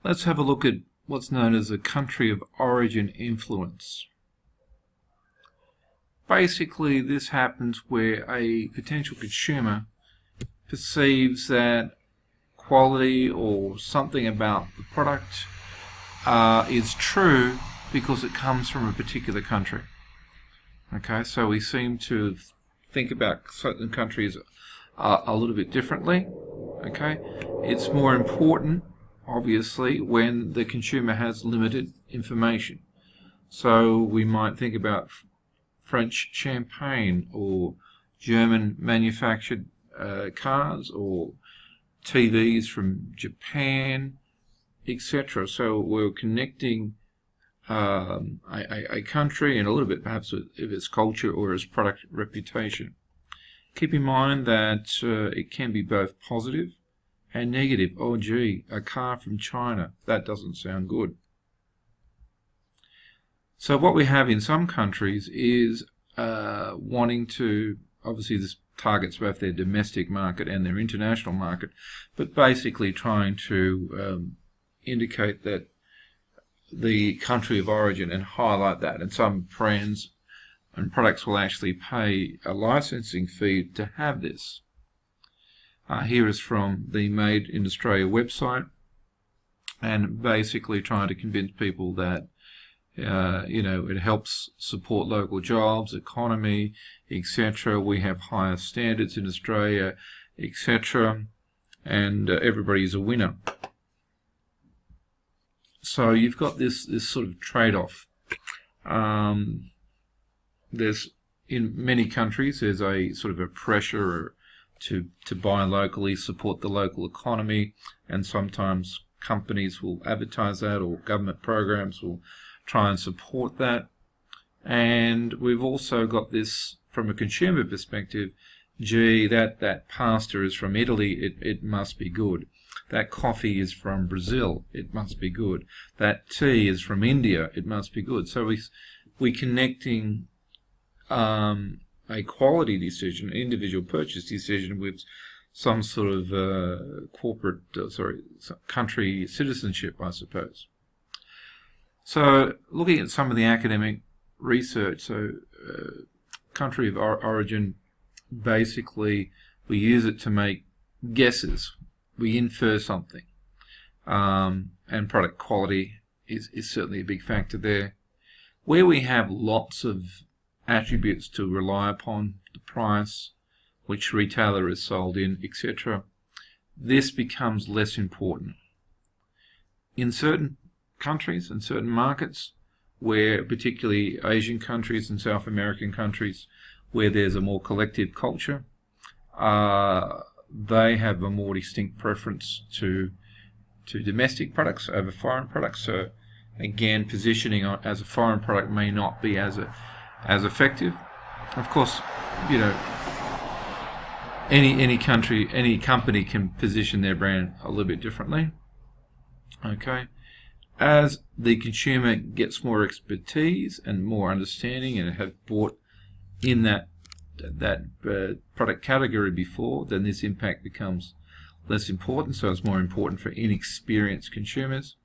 Let's have a look at what's known as a country of origin influence. Basically, this happens where a potential consumer perceives that quality or something about the product is true because it comes from a particular country. Okay, so we seem to think about certain countries a little bit differently. Okay, it's more important, obviously, when the consumer has limited information. So we might think about French champagne or German manufactured cars or TVs from Japan, etc. So we're connecting a country and a little bit perhaps with its culture or its product reputation. Keep in mind that it can be both positive and negative. Oh gee, a car from China, that doesn't sound good. So what we have in some countries is wanting to, obviously this targets both their domestic market and their international market, but basically trying to indicate that the country of origin and highlight that. And some brands and products will actually pay a licensing fee to have this. Here is from the Made in Australia website, and basically trying to convince people that it helps support local jobs, economy, etc. We have higher standards in Australia, etc. And everybody's a winner. So you've got this sort of trade-off. There's, in many countries, there's a sort of a pressure to buy locally, support the local economy, and sometimes companies will advertise that, or government programs will try and support that. And we've also got this from a consumer perspective. Gee, that pasta is from Italy, it must be good. That coffee is from Brazil, it must be good. That tea is from India, it must be good. So we're connecting a quality decision, individual purchase decision, with some sort of country citizenship, I suppose. So looking at some of the academic research, so country of origin, basically we use it to make guesses. We infer something. And product quality is certainly a big factor there. Where we have lots of attributes to rely upon, the price, which retailer is sold in, etc., this becomes less important. In certain countries and certain markets, where particularly Asian countries and South American countries, where there's a more collective culture, they have a more distinct preference to domestic products over foreign products. So again, positioning as a foreign product may not be as effective. Of course, any country, any company can position their brand a little bit differently. Okay, as the consumer gets more expertise and more understanding and have bought in that product category before, then this impact becomes less important. So it's more important for inexperienced consumers.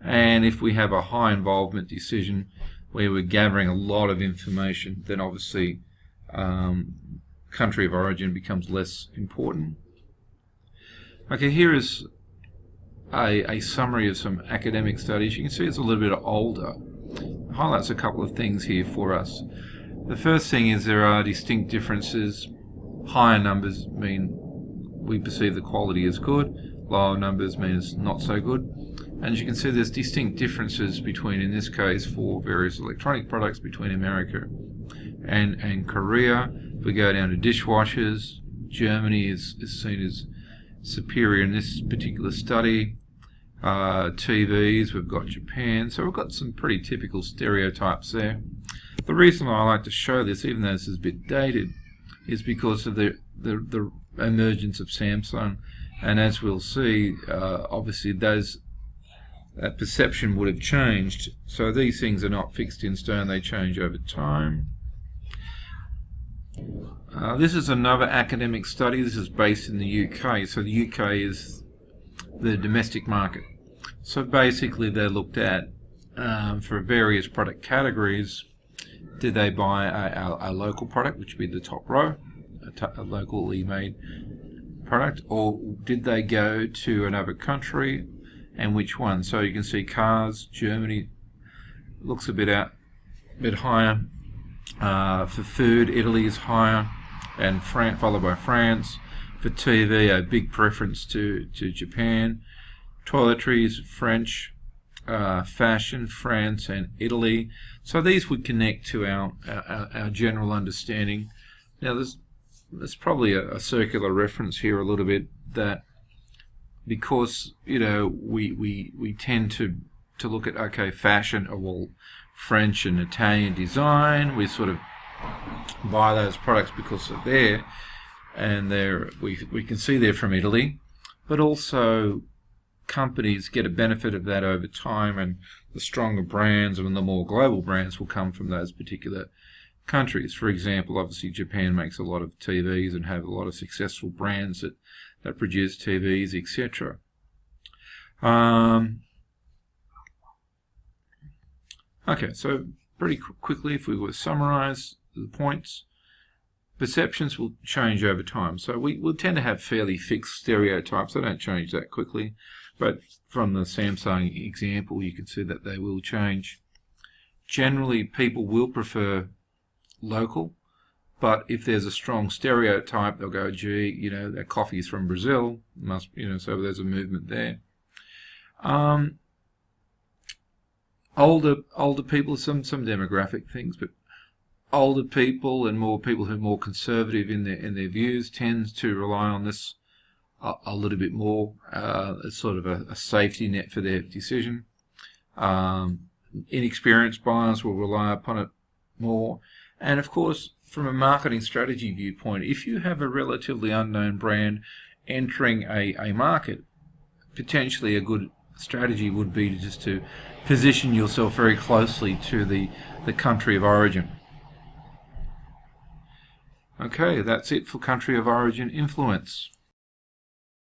And if we have a high involvement decision where we're gathering a lot of information, then obviously country of origin becomes less important. Okay, here is a summary of some academic studies. You can see it's a little bit older. It highlights a couple of things here for us. The first thing is there are distinct differences. Higher numbers mean we perceive the quality as good. Lower numbers mean it's not so good. And as you can see, there's distinct differences between, in this case, for various electronic products, between America and Korea. If we go down to dishwashers, Germany is seen as superior in this particular study. TVs, we've got Japan. So we've got some pretty typical stereotypes there. The reason I like to show this, even though this is a bit dated, is because of the emergence of Samsung. And as we'll see, obviously that perception would have changed. So these things are not fixed in stone, they change over time. This is another academic study. This is based in the UK. So the UK is the domestic market. So basically they looked at, for various product categories, did they buy a local product, which would be the top row, a locally made product, or did they go to another country, and which one? So you can see cars, Germany looks a bit higher. For food, Italy is higher, and France, followed by France. For TV, a big preference to Japan. Toiletries, French. Fashion, France and Italy. So these would connect to our general understanding. Now there's probably a circular reference here a little bit, that because we tend to look at fashion, or well, French and Italian design, we sort of buy those products because they're there, and we can see they're from Italy, but also companies get a benefit of that over time, and the stronger brands and the more global brands will come from those particular countries. For example, obviously Japan makes a lot of TVs and have a lot of successful brands that produce TVs, etc. Okay, so pretty quickly, if we were to summarize the points, perceptions will change over time. So we'll tend to have fairly fixed stereotypes. They don't change that quickly. But from the Samsung example, you can see that they will change. Generally, people will prefer local, but if there's a strong stereotype, they'll go, gee, that coffee is from Brazil, so there's a movement there. Older people, some demographic things, but older people and more people who are more conservative in their views tend to rely on this a little bit more as sort of a safety net for their decision. Inexperienced buyers will rely upon it more. And of course, from a marketing strategy viewpoint, if you have a relatively unknown brand entering a market, potentially a good strategy would be to position yourself very closely to the country of origin. Okay, that's it for country of origin influence.